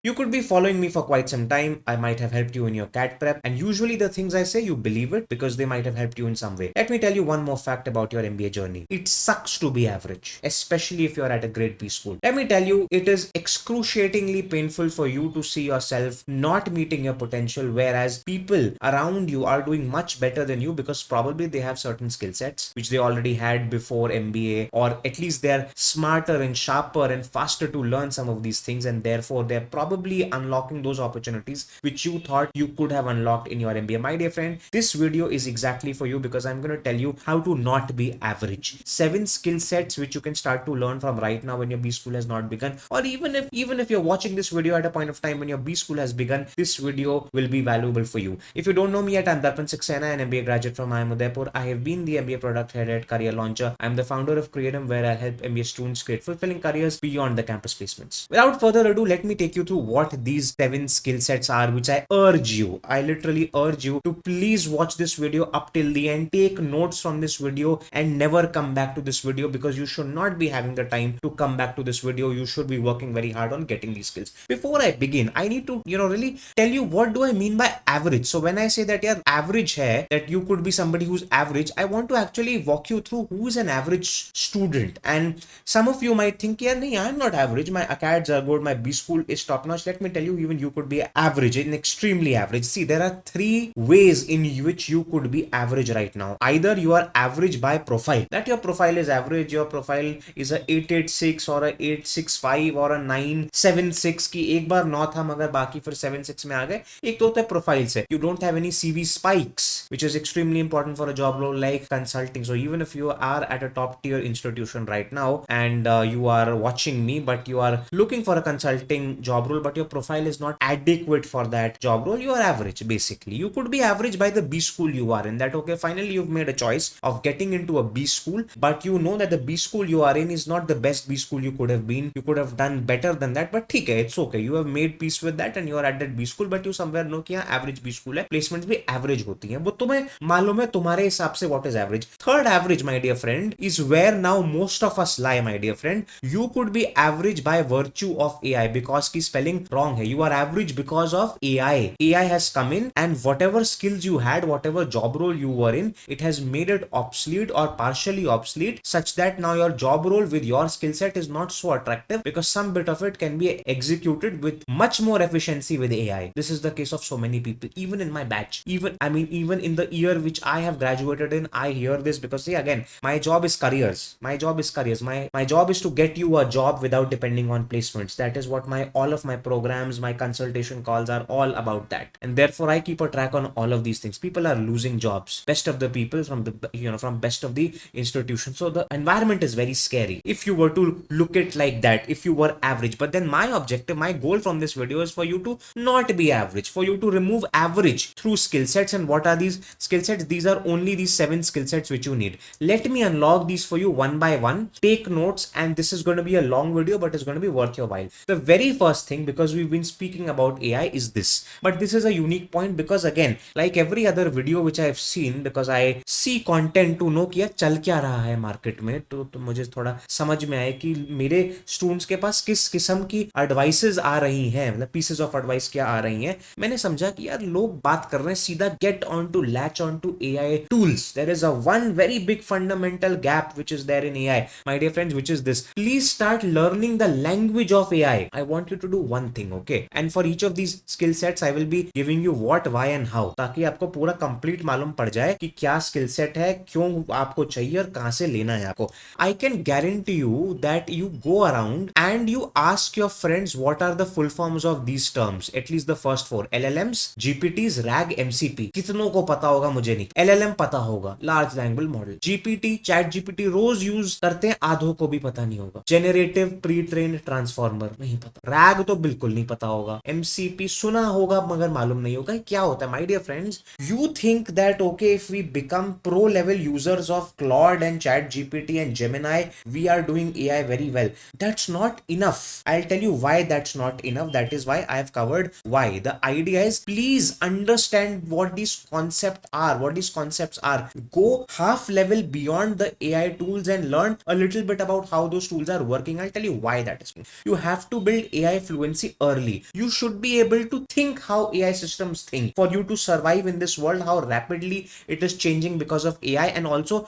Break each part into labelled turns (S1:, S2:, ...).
S1: You could be following me for quite some time. I might have helped you in your CAT prep, and usually the things I say, you believe it because they might have helped you in some way. Let me tell you one more fact about your MBA journey. It sucks to be average, especially if you're at a grade B school. Let me tell you, it is excruciatingly painful for you to see yourself not meeting your potential, whereas people around you are doing much better than you because probably they have certain skill sets which they already had before MBA, or at least they're smarter and sharper and faster to learn some of these things, and therefore they're probably unlocking those opportunities which you thought you could have unlocked in your MBA. My dear friend, this video is exactly for you because I'm going to tell you how to not be average. 7 skill sets which you can start to learn from right now when your B school has not begun, or even if you're watching this video at a point of time when your B school has begun, this video will be valuable for you. If you don't know me yet, I'm Darpan Saxena, an MBA graduate from IIM Udaipur. I have been the MBA product head at Career Launcher. I'm the founder of Creatum, where I help MBA students create fulfilling careers beyond the campus placements. Without further ado, let me take you through what these 7 skill sets are, which I literally urge you to please watch this video up till the end. Take notes from this video and never come back to this video, because you should not be having the time to come back to this video. You should be working very hard on getting these skills. Before I begin, I need to really tell you what do I mean by average. So when I say that you're average hai, that you could be somebody who's average, I want to actually walk you through who is an average student. And some of you might think, yeah, nahi, I'm not average, my acads are good, my B school is top notch. Let me tell you, even you could be average and extremely average. See, there are 3 ways in which you could be average right now. Either you are average by profile, that your profile is average, your profile is a 886 or a 865 or a 976 की एक बार 9 था मगर बाकी फिर 76 में आ गए. एक तो होता है प्रोफाइल से. You don't have any CV spikes, which is extremely important for a job role like consulting. So even if you are at a top tier institution right now and you are watching me, but you are looking for a consulting job role, but your profile is not adequate for that job role, you are average basically. You could be average by the B school you are in. That okay, finally you've made a choice of getting into a B school, but you know that the B school you are in is not the best B school you could have been. You could have done better than that, but ठीक है, it's okay. You have made peace with that and you are at that B school, but you somewhere know कि यहाँ average B school है, placements भी average होती हैं. वो तुम्हें मालूम है तुम्हारे हिसाब से what is average. Third average, my dear friend, is where now most of us lie, my dear friend. You could be average by virtue of AI, because की spelling wrong है. You are average because of AI. AI has come in and whatever skills you had, whatever job role you were in, it has made it obsolete or partially obsolete, such that now your job role with your skill set is not so attractive because some bit of it can be executed with much more efficiency with AI. This is the case of so many people, even in my batch, even in the year which I have graduated in. I hear this because, see, again, my job is careers. My job is to get you a job without depending on placements. That is what all of my programs, my consultation calls are all about that. And therefore I keep a track on all of these things. People are losing jobs, best of the people from best of the institutions. So the environment is very scary if you were to look at like that, if you were average. But then my objective, my goal from this video is for you to not be average, for you to remove average through skill sets. And what are these skill sets? These are only these 7 skill sets which you need. Let me unlock these for you one by one. Take notes, and this is going to be a long video, but it's going to be worth your while. The very first thing, because we've been speaking about AI, is this. But this is a unique point because, again, like every other video which I have seen, because I see content to know कि यार चल क्या रहा है market में, तो मुझे थोड़ा समझ में आए कि मेरे स्टूडेंट्स के पास किस किस्म की एडवाइसेस आ रही हैं, मतलब पीसेस ऑफ एडवाइस क्या आ रही हैं. मैंने समझा कि यार लोग बात कर रहे हैं सीधा get on to latch on to AI tools. There is a one very big fundamental gap which is there in AI, my dear friends, which is this. Please start learning the language of AI. I want you to do one thing, okay? And for each of these skill sets I will be giving you what, why and how, ताकि आपको पूरा complete मालूम पड़ जाए कि क्या skill set है, क्यों आपको चाहिए और कहां से लेना है आपको. I can guarantee you that you go around and you ask your friends what are the full forms of these terms, at least the first 4: LLMs, GPTs, RAG, MCP. कितनों को पता होगा मुझे नहीं. LLM पता होगा, large language model. GPT, chat GPT रोज use करते हैं, आधों को भी पता नहीं होगा. जेनरेटिव प्री ट्रेन्ड ट्रांसफॉर्मर नहीं पता. RAG तो बिल्कुल नहीं पता होगा. MCP सुना होगा मगर मालूम नहीं होगा क्या होता है. My dear friends, you think that okay, if we become pro level users of Claude and Chat GPT and Gemini, we are doing AI very well. That's not enough. I'll tell you why that's not enough. That is why I have covered why. The idea is, please understand what these concepts are. Go half level beyond the AI tools and learn a little bit about how those tools are working. I'll tell you why that is. You have to build AI fluency fluency early. You should be able to think how AI systems think for you to survive in this world, how rapidly it is changing because of AI. And also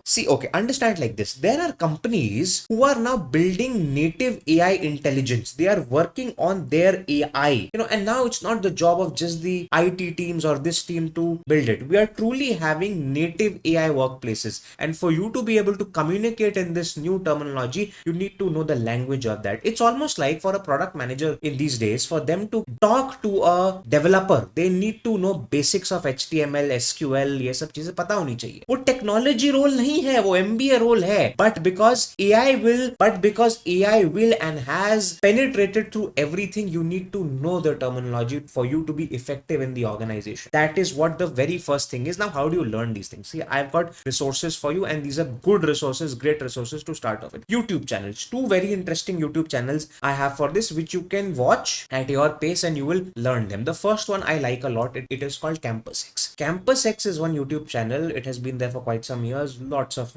S1: see, okay, understand like this. There are companies who are now building native AI intelligence. They are working on their AI, and now it's not the job of just the IT teams or this team to build it. We are truly having native AI workplaces. And for you to be able to communicate in this new terminology, you need to know the language of that. It's almost like for a product manager in these days, for them to talk to a developer, they need to know basics of HTML, SQL, ये सब चीजें पता होनी चाहिए. वो technology role नहीं है, वो MBA रोल है. Because AI will and has penetrated through everything, you need to know the terminology for you to be effective in the organization. That is what the very first thing is. Now, how do you learn these things? See, I've got resources for you, and these are good resources, great resources to start off with. YouTube channels, two very interesting YouTube channels I have for this, which you can watch at your pace and you will learn them. The first one I like a lot. It is called Campus X. Campus X is one YouTube channel. It has been there for quite some years. Lots of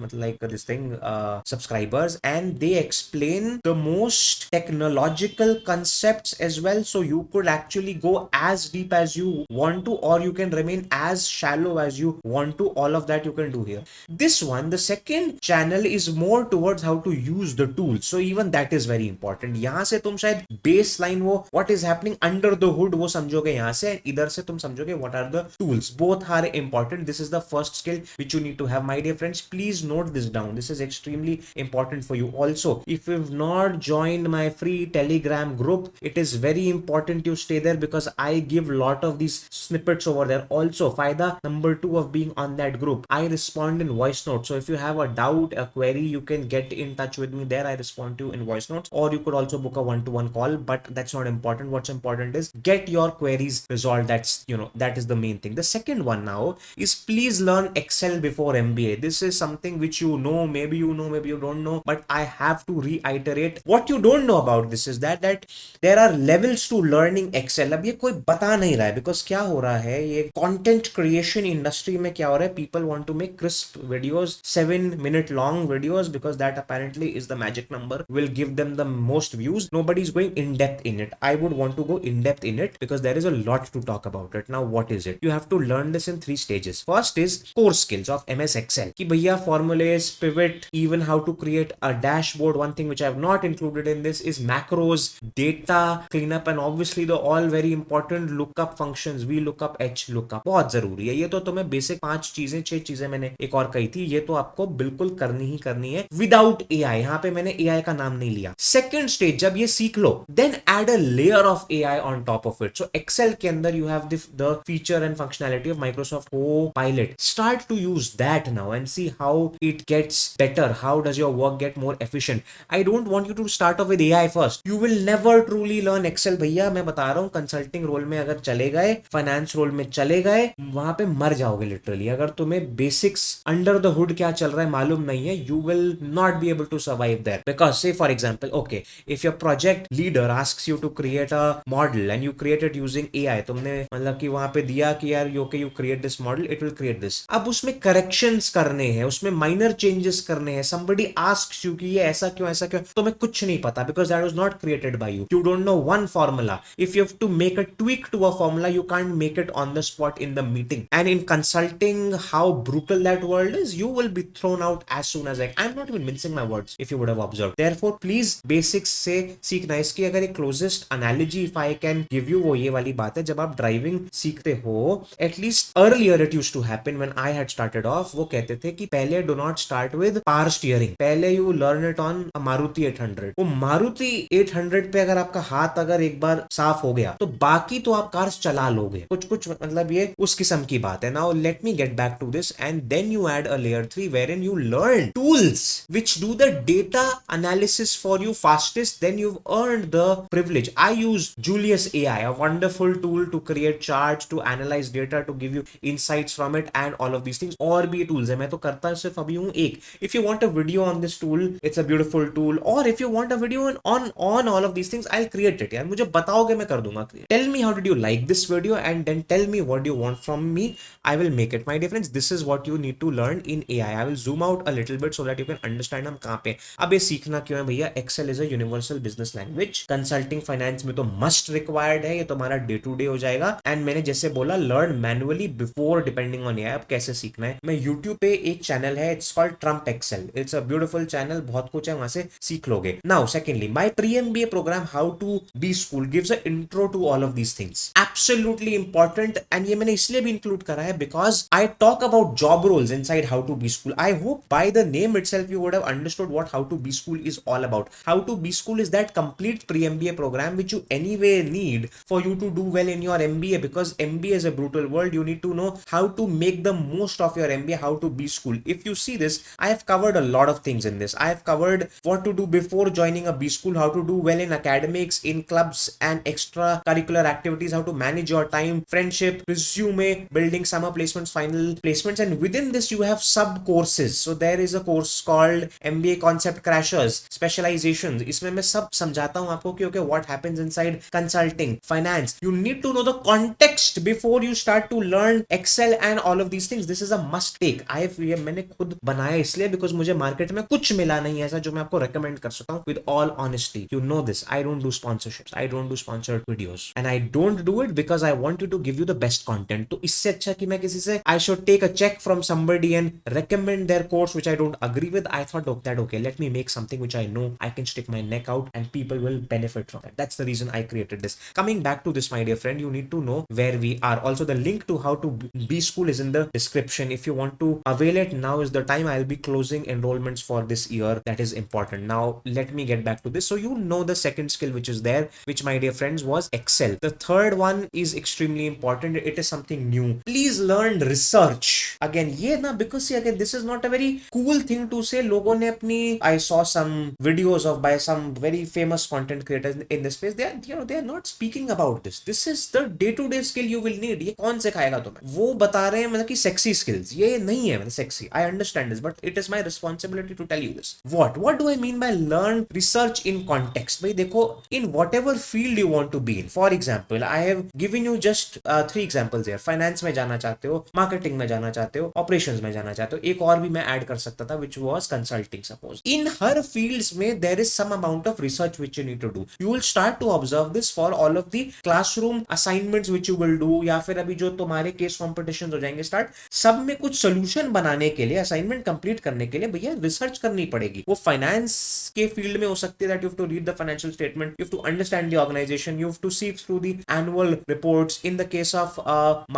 S1: subscribers, and they explain the most technological concepts as well. So you could actually go as deep as you want to, or you can remain as shallow as you want to. All of that you can do here. This one, the second channel, is more towards how to use the tools. So even that is very important. यहाँ से तुम शायद baseline वो what is happening under the hood वो समझोगे यहाँ से, इधर से तुम समझोगे what are the tools. Both are important. This is the first skill which you need to have, my dear friends. Please note this down. This is extremely important for you. Also, if you've not joined my free Telegram group, it is very important you stay there, because I give lot of these snippets over there. Also, फायदा number 2 of being on that group, I respond in voice notes. So if you have a doubt, a query, you can get in touch with me there. I respond to you in voice notes, or you could also book a one-to-one call, but that's not important. What's important is get your queries resolved. That is the main thing. The second one now is please learn Excel before MBA. This is something which maybe you don't know, but I have to reiterate. What you don't know about this is that there are levels to learning Excel. अब ये कोई बता नहीं रहा है, because क्या हो रहा है, ये content creation industry में क्या हो रहा है, people want to make crisp videos, 7-minute long videos, because that apparently is the magic number, will give them the most views. Nobody's going in depth in it. I would want to go in depth in it, because there is a lot to talk about it. Now, what is it? You have to learn this in 3 stages. First is core skills of MS Excel. कि भैया formulas, pivot, even how to create a dashboard. One thing which I have not included in this is macros, data cleanup, and obviously the all very important lookup functions, VLOOKUP, HLOOKUP. बहुत जरूरी है ये. तो तुम्हें basic 6 चीजें मैंने एक और कही थी, ये तो आपको बिल्कुल करनी ही करनी है विदाउट AI. यहाँ पे मैंने AI का नाम नहीं लिया. सेकेंड स्टेज, जब ये सीख लो, then add a layer of AI on top of it. So Excel के अंदर you have the feature and functionality of Microsoft Copilot. Start to use that now and see how it gets better. How does your work get more efficient? I don't want you to start off with AI first. You will never truly learn Excel. भैया मैं बता रहा हूँ, consulting role में अगर चले गए, finance role में चले गए, वहां पे मर जाओगे लिटरली. अगर तुम्हें बेसिक्स अंडर द हुड क्या चल रहा है मालूम नहीं है, you will not be able to survive there. Because say for example, okay, if your project leader asks you to create a model and you create it using AI, तुमने मतलब कि वहां पे दिया कि यार you create this model, it will create this. अब उसमें corrections करने हैं, उसमें minor changes करने हैं. Somebody asks you कि ये ऐसा क्यों, तुम्हें कुछ नहीं पता, because that was not created by you. You don't know one formula. If you have to make a tweak to a formula, you can't make it on the spot in the meeting. And in consulting, how brutal that world is, you will be thrown out as soon as I'm not even mincing my words, if you would have observed. Therefore, please basics से सीखना. इसकी अगर एक closest analogy if I can give you, वो ये वाली बात है, जब आप ड्राइविंग सीखते हो, at least earlier it used to happen when I had started off, वो कहते थे कि पहले do not start with power steering, पहले you learn it on a Maruti 800. वो Maruti 800 पे अगर आपका हाथ अगर एक बार साफ हो गया, तो बाकी तो आप कार्स चला लोगे. कुछ मतलब ये उस किस्म की बात है. Now let me get back to this, and then you add a layer 3 wherein you learn tools which do the data analysis for you fastest. Then you've earned the privilege. I use Julius AI, a wonderful tool to create charts, to analyze data, to give you insights from it, and all of these things. और भी tools है, मैं तो करता सिर्फ अभी हूँ एक. If you want a video on this tool, it's a beautiful tool. Or if you want a video on all of these things, I'll create it. यार मुझे बताओगे मैं कर दूंगा. Tell me how did you like this video, and then tell me what do you want from me. I will make it. My dear friends, this is what you need to learn in AI. I will zoom out a little bit so that you can understand हम कहाँ पे. अब ये सीखना क्यों है भैया? Excel is a universal business language. Average, consulting finance में तो मस्ट रिक्वायर्ड है, ये तुम्हारा डे टू डे हो जाएगा। एंड मैंने जैसे बोला learn manually before depending on AI, अब कैसे सीखना है। मैं यूट्यूब पे एक चैनल है, it's called Trump Excel, it's a beautiful channel, बहुत कुछ है वहां से सीख लोगे। Now secondly my pre MBA programme how to B school gives a intro to all of these things, absolutely important. And ये मैंने इसलिए भी इंक्लूड करा है because I talk about job roles inside how to B school. I hope by the name itself you would have understood what how to be school is all about. How to be school is that complete pre-MBA program which you anyway need for you to do well in your MBA, because MBA is a brutal world. You need to know how to make the most of your MBA, how to be school. If you see this, I have covered a lot of things in this. I have covered what to do before joining a B school, how to do well in academics, in clubs and extra curricular activities, how to manage your time, friendship, resume, building summer placements, final placements, and within this you have sub courses. So there is a course called MBA Concept Crashers, Specializations. इसमें मैं सब समझाता हूं आपको कि okay, what happens inside consulting, finance. You need to know the context before you start to learn Excel and all of these things. This is a must take. ये मैंने खुद बनाया इसलिए because मुझे मार्केट में कुछ मिला नहीं ऐसा जो मैं आपको recommend कर सकता हूं with all honesty. You know this. I don't do sponsorships. I don't do sponsored videos. And I don't do it because I want to give you the best content. तो इससे अच्छा कि मैं किसी से I should take a check from somebody and recommend their course which I don't agree with. I thought okay, let me make something which I know I can stick my neck out and people will benefit from it. That's the reason I created this. Coming back to this, my dear friend, you need to know where we are. Also, the link to how to be school is in the description. If you want to avail it, now is the time. I'll be closing enrollments for this year. That is important. Now, let me get back to this. So, you know the second skill which is there, which, my dear friends, was Excel. The third one is extremely important. It is something new. Please learn research. Again, because see, again, this is not a very cool thing to say. लोगों ने अपनी I saw some videos of by some very famous content creators in this space. They are not speaking about this. This is the day to day skill you will need. ये कौन सिखाएगा तुम्हें? वो बता रहे हैं मतलब कि sexy skills. ये नहीं है मतलब sexy. I understand this, but it is my responsibility to tell you this. What do I mean by learn research in context? भाई देखो, in whatever field you want to be in. For example, I have given you just 3 examples here. Finance में जाना चाहते हो, marketing में जाना चाहते हो, operations में जाना चाहते हो. एक और भी मैं ऐड कर सकता था which was consulting. Suppose in her fields mein there is some amount of research which you need to do. You will start to observe this for all of the classroom assignments which you will do, या फिर अभी जो तुम्हारे case competition हो जाएंगे start, सब में कुछ सोल्यूशन बनाने के लिए, असाइनमेंट कंप्लीट करने के लिए भैया रिसर्च करनी पड़ेगी. वो फाइनेंस के फील्ड में हो सकती है that you have to read the financial statement, you have to understand the organisation, you have to see through the annual reports. In the case of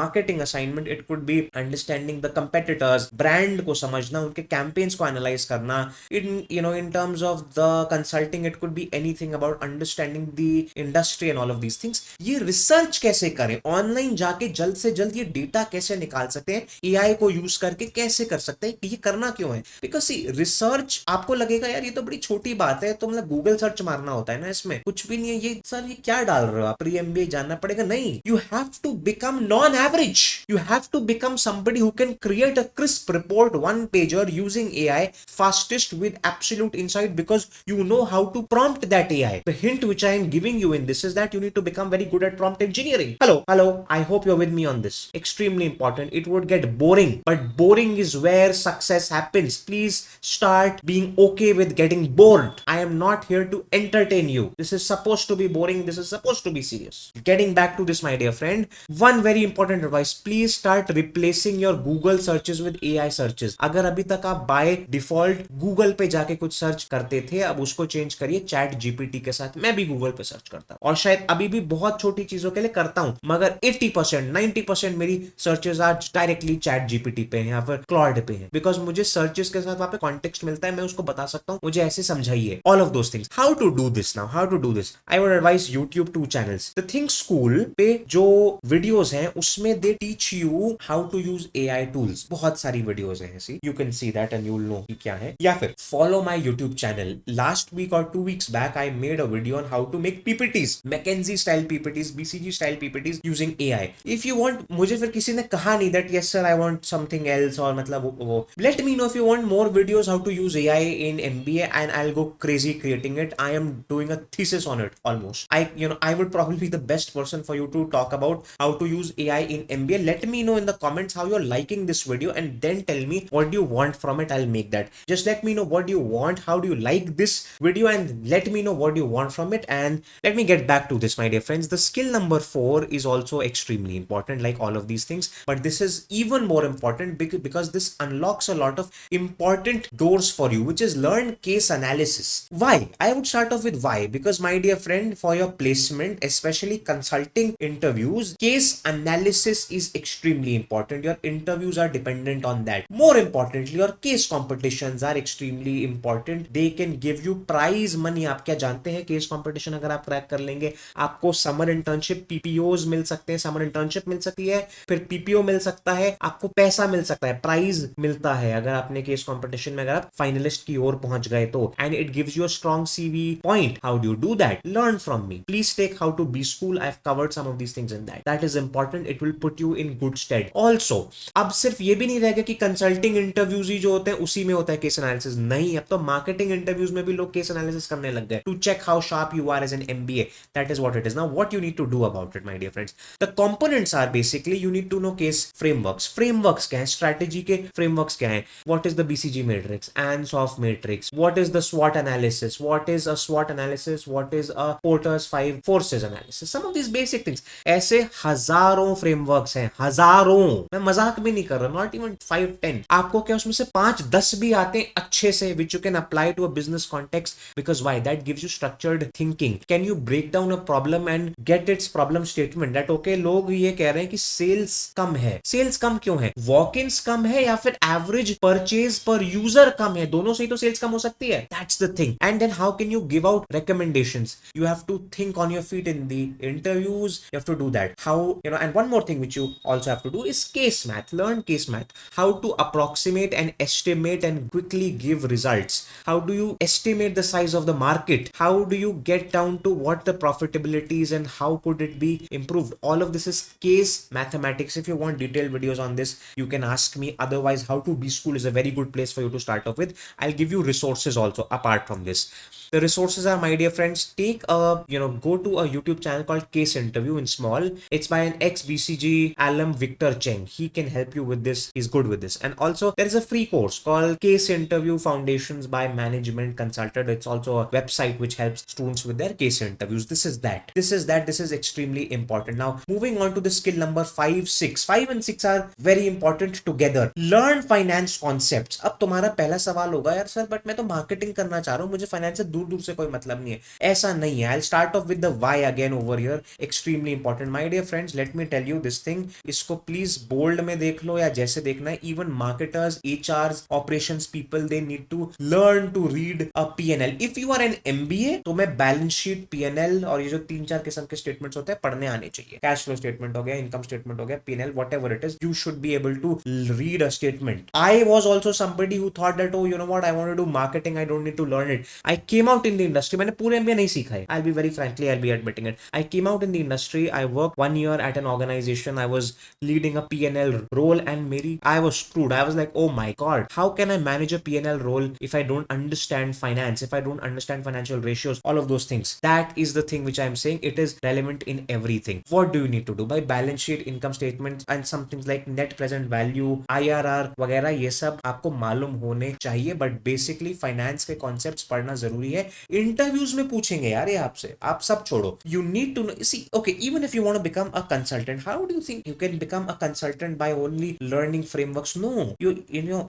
S1: marketing assignment it could be understanding the competitors, brand को समझना, उनके campaigns को analyse करना. In terms of the consulting, it could be anything about understanding the industry and all of these things. ये research कैसे करें, online जाके जल्द से जल्द ये डेटा कैसे निकाल सकते हैं, एआई को यूज करके कैसे कर सकते हैं, ये करना क्यों है? बिकॉज रिसर्च आपको लगेगा यार ये तो बड़ी छोटी बात है, तो मतलब गूगल सर्च मारना होता है ना, इसमें कुछ भी नहीं है. ये सर ये क्या डाल रहे हो आप, प्री एमबीए जानना पड़ेगा? नहीं, you have to become non average. You have to become somebody who can create a crisp report, one pager using AI fastest with absolute insight, because you know how to prompt that AI. The hint which I am giving you in this is that you need to become very good at prompt engineering. Hello, I hope you're with me on this. Extremely important. It would get boring, but boring is where success happens. Please start being okay with getting bored. I am not here to entertain you. This is supposed to be boring. This is supposed to be serious. Getting back to this, my dear friend, one very important advice. Please start replacing your Google searches with AI searches. अगर अभी तक आप by default Google पे जाके कुछ search करते थे, अब उसको चेंज करिए चैट जीपीटी के साथ. मैं भी गूगल पे सर्च करता हूं और शायद अभी भी बहुत छोटी चीजों के लिए करता हूं, मगर 80% 90% मेरी सर्चेस आज डायरेक्टली चैट जीपीटी पे हैं या फिर क्लॉड पे हैं, बिकॉज मुझे सर्चेस के साथ वहां पे कॉन्टेक्स्ट मिलता है. मैं उसको बता सकता हूं मुझे ऐसे समझाइए. All of those things. How to do this now, how to do this. I would advise YouTube 2 channels. The Think School पे जो वीडियोस हैं उसमें they teach you how to use AI tools. बहुत सारी वीडियोस हैं ऐसी, you can see that and you will know कि क्या है. या फिर follow my YouTube channel. Last week or 2 weeks back, I made a video on how to make PPTs, McKinsey style PPTs, BCG style PPTs using AI. If you want, मुझे फिर किसी ने कहा नहीं that yes sir I want something else और मतलब वो. Let me know if you want more videos how to use AI in MBA and I'll go crazy creating it. I am doing a thesis on it almost. I would probably be the best person for you to talk about how to use AI in MBA. Let me know in the comments how you're liking making this video and then tell me what do you want from it. I'll make that. Just let me know what do you want, how do you like this video, and let me know what do you want from it, and let me get back to this, my dear friends. The skill number 4 is also extremely important, like all of these things, but this is even more important because this unlocks a lot of important doors for you, which is learn case analysis. Why? I would start off with why, because my dear friend, for your placement, especially consulting interviews, case analysis is extremely important. Your interviews are dependent on that. More importantly, your case competitions are extremely important. They can give you prize money. आप क्या जानते हैं, case competition अगर आप crack कर लेंगे, आपको summer internship, PPOs मिल सकते हैं, समर इंटर्नशिप मिल सकती है, फिर पीपीओ मिल सकता है, आपको पैसा मिल सकता है, प्राइज मिलता है अगर आपने केस कंपटीशन में अगर आप फाइनलिस्ट की ओर पहुंच गए तो, and it gives you a strong CV point. How do you do that? Learn from me. Please take how to B school. I have covered some of these things in that. That is important. It will put you in good stead. Also अब सिर्फ ये भी नहीं रहेगा कि consulting interviews ही जो होते हैं उसी में होता है केस एनालिसिस. नहीं, अब तो मार्केटिंग इंटरव्यूज में भी लोग केस एनालिसिस करने लग गए, to check how sharp you are as an MBA. That is what it is. Now what you need to do about it, my dear friends, the components are basically you need to know case frameworks क्या है, strategy के frameworks क्या है, what is the BCG matrix, Ansoff matrix, what is the SWOT analysis, what is a SWOT analysis, what is a Porter's 5 forces analysis, some of these basic things. ऐसे हजारों frameworks हैं, हजारों, मैं मजाक भी नहीं कर रहा, not even 5-10. आपको क्या उसमें से 5-10 भी आते हैं अच्छे से, which you can apply to a business context, because why? That gives you structured thinking. Can you break down a problem and get its problem statement? That okay, लोग ये कह रहे हैं कि सेल्स कम है. सेल्स कम क्यों है? वॉक-इन्स कम है या फिर एवरेज परचेज पर यूजर कम है? दोनों से ही तो सेल्स कम हो सकती है. That's the thing. And then how can you give out recommendations? You have to think on your feet in the interviews. You have to do that. How, and one more thing which you also have to do is case math. Learn case math. How to approximate and estimate and quickly give results. How do you estimate the size of the market? How do you get down to what the profitability is and how could it be improved? All of this is case mathematics. If you want detailed videos on this, you can ask me. Otherwise, How to Be School is a very good place for you to start off with. I'll give you resources also apart from this. The resources are, my dear friends, take a, go to a YouTube channel called Case Interview in small. It's by an ex-BCG alum, Victor Cheng. He can help you with this. He's good with this. And also, there is a free course called Case Interview Foundations by Management Consultant. It's also a website which helps students with their case interviews. This is that. This is extremely important. Now, moving on to the skill number 5, 6. 5 and 6 are very important together. Learn finance concepts. अब तुम्हारा पहला सवाल होगा, यार sir, but मैं तो marketing करना चाह रहा हूँ, मुझे फाइनेंस से दूर से कोई मतलब नहीं है. ऐसा नहीं है. I'll start off with the why again over here. Extremely important. My dear friends, let me tell you this thing. इसको please bold में देख लो या जैसे देखना है. Even marketers, HRs, operations people, they need to learn to read a P&L. If you are an MBA, तो मैं balance sheet, P&L और ये जो 3-4 किस्म के स्टेटमेंट्स होते हैं पढ़ने आने चाहिए. कैश फ्लो स्टेटमेंट हो गया, इनकम स्टेटमेंट हो गया, P&L, whatever it is, you should be able to read a statement. I was also somebody who thought that, oh, you know what, I want to do marketing, I don't need to learn it. I came out in the industry. मैंने पूरे MBA नहीं सीखा है. I'll be very frankly, I'll be admitting it. I came out in the industry. I worked 1 year at an organization. I was leading a P&L role and I was screwed. I was like, oh my God, how can I manage a P&L role if I don't understand finance, if I don't understand financial ratios, all of those things. That is the thing which I'm saying. It is relevant in everything. What do you need to do? By balance sheet, income statement and some things like net present value, IRR वगैरह, ये सब आपको मालूम होने चाहिए. But basically finance के concepts पढ़ना जरूरी है. इंटरव्यूज में पूछेंगे यार ये आपसे, आप सब छोड़ो. You need to know, see, okay, even if you want to become a consultant, how do you think you can become a consultant by only learning frameworks? No,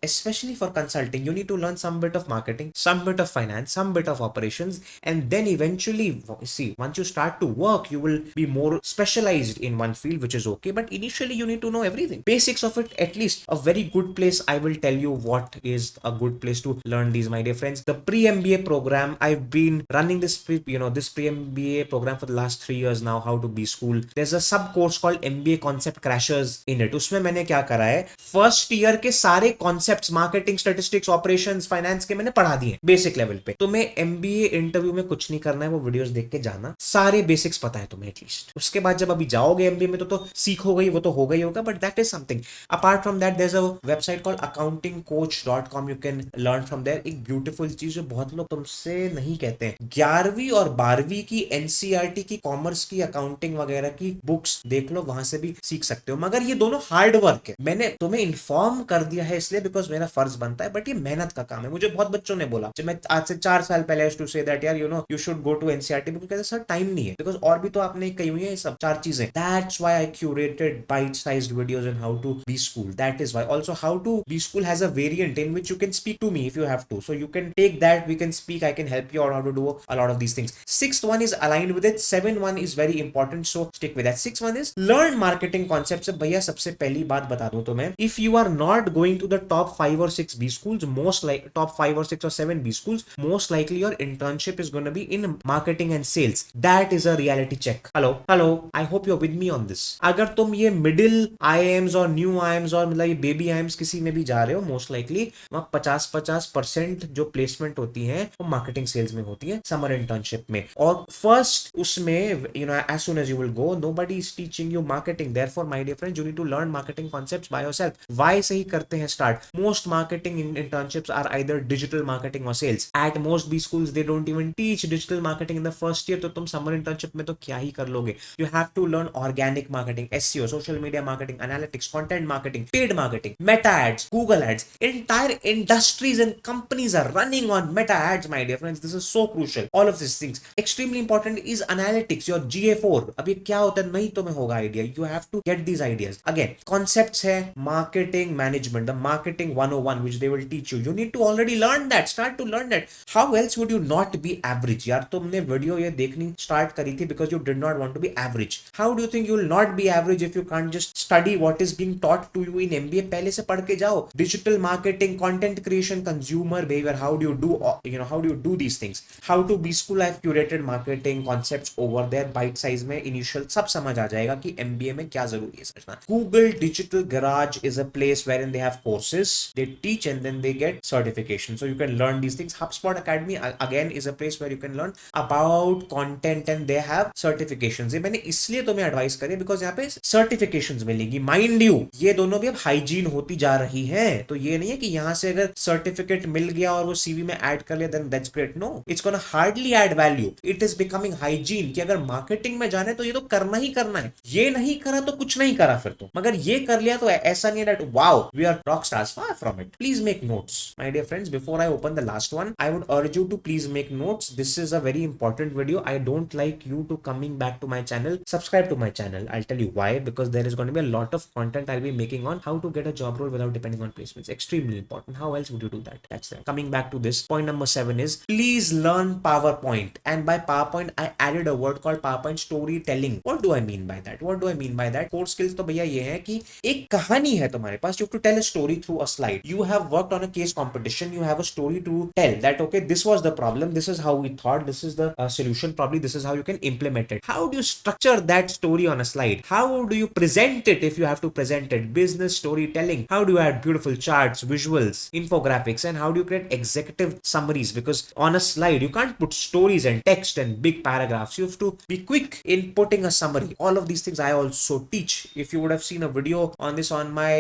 S1: especially for consulting, you need to learn some bit of marketing, some bit of finance, some bit of operations, and then eventually, see, once you start to work, you will be more specialized in one field, which is okay, but initially you need to know everything, basics of it. At least a very good place, I will tell you what is a good place to learn these, my dear friends. The pre-MBA program, I've been running this pre-MBA program for the last 3 years now, How to Be School. There's a sub course called MBA Concept Crashers in it. उसमें मैंने क्या करा है, first year के सारे concepts, marketing, statistics, operations, finance के मैंने पढ़ा दिए बेसिक लेवल पे. तुम्हें MBA इंटरव्यू में कुछ नहीं करना है, वो वीडियोस देख के जाना, सारे बेसिक्स पता है तुम्हें एटलीस्ट. उसके बाद जब अभी जाओगे MBA में तो सीखोगे ही, वो तो होगा ही होगा, but that is something. Apart from that, there is a website called accountingcoach.com. You can learn from there. एक ब्यूटीफुल चीज जो बहुत लोग तुमसे नहीं कहते हैं, 11वीं और 12वीं की NCERT की कॉमर्स की अकाउंटिंग वगैरह की बुक्स देख लो, वहां से भी सीख सकते हो. मगर ये दोनों हार्ड वर्क है. मैंने तुम्हें इन्फॉर्म कर दिया है इसलिए बिकॉज मेरा फर्ज बनता है, बट ये मेहनत का काम है। मुझे बहुत बच्चों ने बोला, जब मैं आज से 4 साल पहले टू से दैट यार you should go to NCERT, because कहते सर टाइम नहीं है, बिकॉज और भी तो आपने कही हुई है ये सब 4 चीजें। That's why I curated bite sized videos on how to B school. That is why also how to B school has a variant in which you can speak to me if you have to, so you can take that, we can speak, I can help you out how to do a lot of these things. Sixth one is aligned with it. 7 1 is very important, so stick with that. 6 1 is learn marketing concepts. भैया सबसे पहली बात बता दूं तो मैं, if you are not going to the top 5 or 6 B schools, most like top 5 or 6 or 7 B schools, most likely your internship is going to be in marketing and sales. That is a reality check. Hello, I hope you're with me on this. अगर तुम ये middle IIMs और new IIMs और मतलब ये baby IIMs किसी में भी जा रहे हो, most likely वहाँ 50% जो प्लेसमेंट होती है वो मार्केटिंग सेल्स में होती है, समर इंटर्नशिप में। और फर्स्ट उसमें as soon as you will go, nobody is teaching you marketing, therefore my dear friends you need to learn marketing concepts by yourself. व्हाई से ही करते हैं start. Most marketing internships are either digital marketing और sales. At most B schools they don't even teach digital marketing in the first year, तो तुम summer internship में तो क्या ही कर लोगे। You have to learn organic marketing, SEO, social media marketing, analytics, content marketing, paid marketing, Meta ads, Google ads. Entire industries and companies are running on meta ads, my dear friends. This is so crucial. All of these things. Extremely important is analytics, your GA4. अब ये क्या होता है नहीं तुम्हें होगा idea. You have to get these ideas. Again, concepts है marketing management, the marketing 101 which they will teach you. You need to already learn that. Start to learn that. How else would you not be average? यार तुमने video ये देखनी start करी थी because you did not want to be average. How do you think you will not be average if you can't just study what is being taught to you in MBA? पहले से पढ़ के जाओ. Digital marketing, content creation, consumer behavior, how do you do these things? How to be school, I've curated marketing concepts over there, bite size में initial सब समझ आ जाएगा कि MBA में क्या जरूरी है समझना. Google Digital Garage is a place wherein they have courses, they teach and then they get certification, so you can learn these things. HubSpot Academy again is a place where you can learn about content and they have certifications. ये मैंने इसलिए तुम्हें advice करी because यहाँ पे certifications मिलेंगी. Mind you ये दोनों भी अब हाइजीन होती जा रही है, तो ये नहीं है कि यहां से अगर सर्टिफिकेट मिल गया और वो सीवी में ऐड कर लिया then that's great. No, it's gonna hardly add value. It is becoming hygiene कि अगर मार्केटिंग में जाना है तो ये तो करना ही करना है. ये नहीं करा तो कुछ नहीं करा फिर तो, मगर ये कर लिया तो ऐसा नहीं है that wow we are rock stars. Far from it. Please make notes my dear friends. Before I open the last one I would urge you to please make notes. This is a very important video. I don't like you to coming back to my channel. Subscribe to my channel. I'll tell you why, because there is going to be a lot of content I'll be making on how to get a job role without depending on placements. Extremely important. How else would you do that? That's that. Coming back to this, point number 7 is please learn PowerPoint. And by PowerPoint, I added a word called PowerPoint storytelling. What do I mean by that? What do I mean by that? Core skills तो भैया ये है कि एक कहानी है तुम्हारे पास. You have to tell a story through a slide. You have worked on a case competition. You have a story to tell that okay, this was the problem. This is how we thought. This is the solution. Probably this is how you can implement it. How do you structure that story on a slide? How do you present it if you have to present it? Business storytelling. How do you add beautiful charts, visuals, infographics, and how do you create executive summaries? Because on a slide you can't put stories and text and big paragraphs. You have to be quick in putting a summary. All of these things I also teach. If you would have seen a video on this on my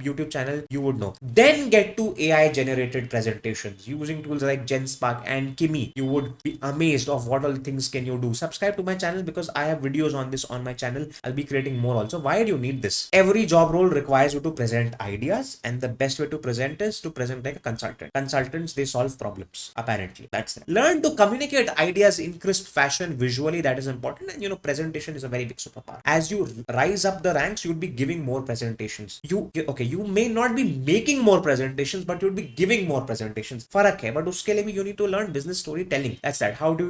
S1: YouTube channel, you would know. Then get to AI generated presentations using tools like GenSpark and Kimi. You would be amazed of what all things can you do. Subscribe to my channel because I have videos on this on my channel. I'll be creating more also. Why do you need this? Every job role requires you to present ideas, and the best way to present is to present like a consultant. Consultants, they solve problems apparently. That's it. Learn to communicate ideas in crisp fashion visually. That is important. And presentation is a very big superpower. As you rise up the ranks, you'll be giving more presentations. You may not be making more presentations, but you'll be giving more presentations. फर्क है, but उसके लिए भी you need to learn business storytelling. That's that. How do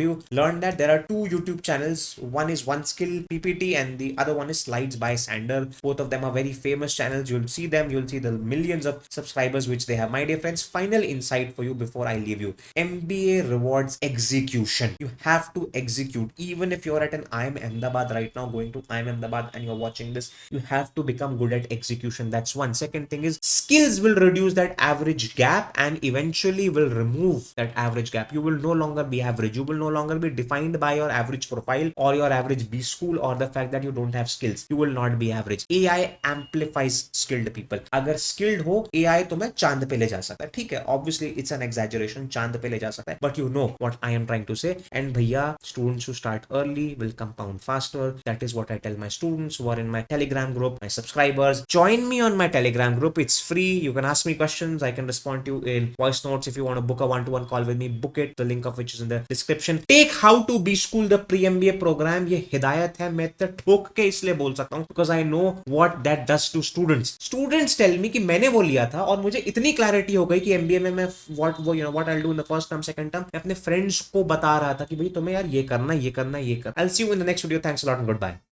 S1: you learn that? There are 2 YouTube channels. One is One Skill PPT and the other one is Slides by Sander. Both of them are very famous channels. You'll see them. You'll see the millions of subscribers which they have. My dear friends, final insight for you before I leave you. MBA rewards execution. You have to execute. Even if you're at an IIM Ahmedabad right now, going to IIM Ahmedabad and you're watching this, you have to become good at execution. That's one. Second thing is skills will reduce that average gap and eventually will remove that average gap. You will no longer be average. You will no longer be defined by your average profile or your average B school or the fact that you don't have skills. You will will not be average. AI amplifies skilled people. अगर skilled हो, AI तुम्हें चांद पे ले जा सकता है. ठीक है, obviously it's an exaggeration, चांद पे ले जा सकता है, but you know what I am trying to say. And भैया, students who start early will compound faster. That is what I tell my students who are in my Telegram group, my subscribers. Join me on my Telegram group. It's free. You can ask me questions. I can respond to you in voice notes. If you want to book a one-to-one call with me, book it. The link of which is in the description. Take How to B School the pre-MBA program. ये हिदायत है, मैं तो ठोक के इसलिए बोल सकता हूँ because I know what that does to students. Students tell me कि मैंने वो लिया था और मुझे इतनी क्लैरिटी हो गई कि MBA में मैं what I'll do in the first term, second term, मैं अपने फ्रेंड्स को बता रहा था कि भाई तुम्हें यार ये करना, ये करना, ये करना. I'll see you in the next video. Thanks a lot and goodbye.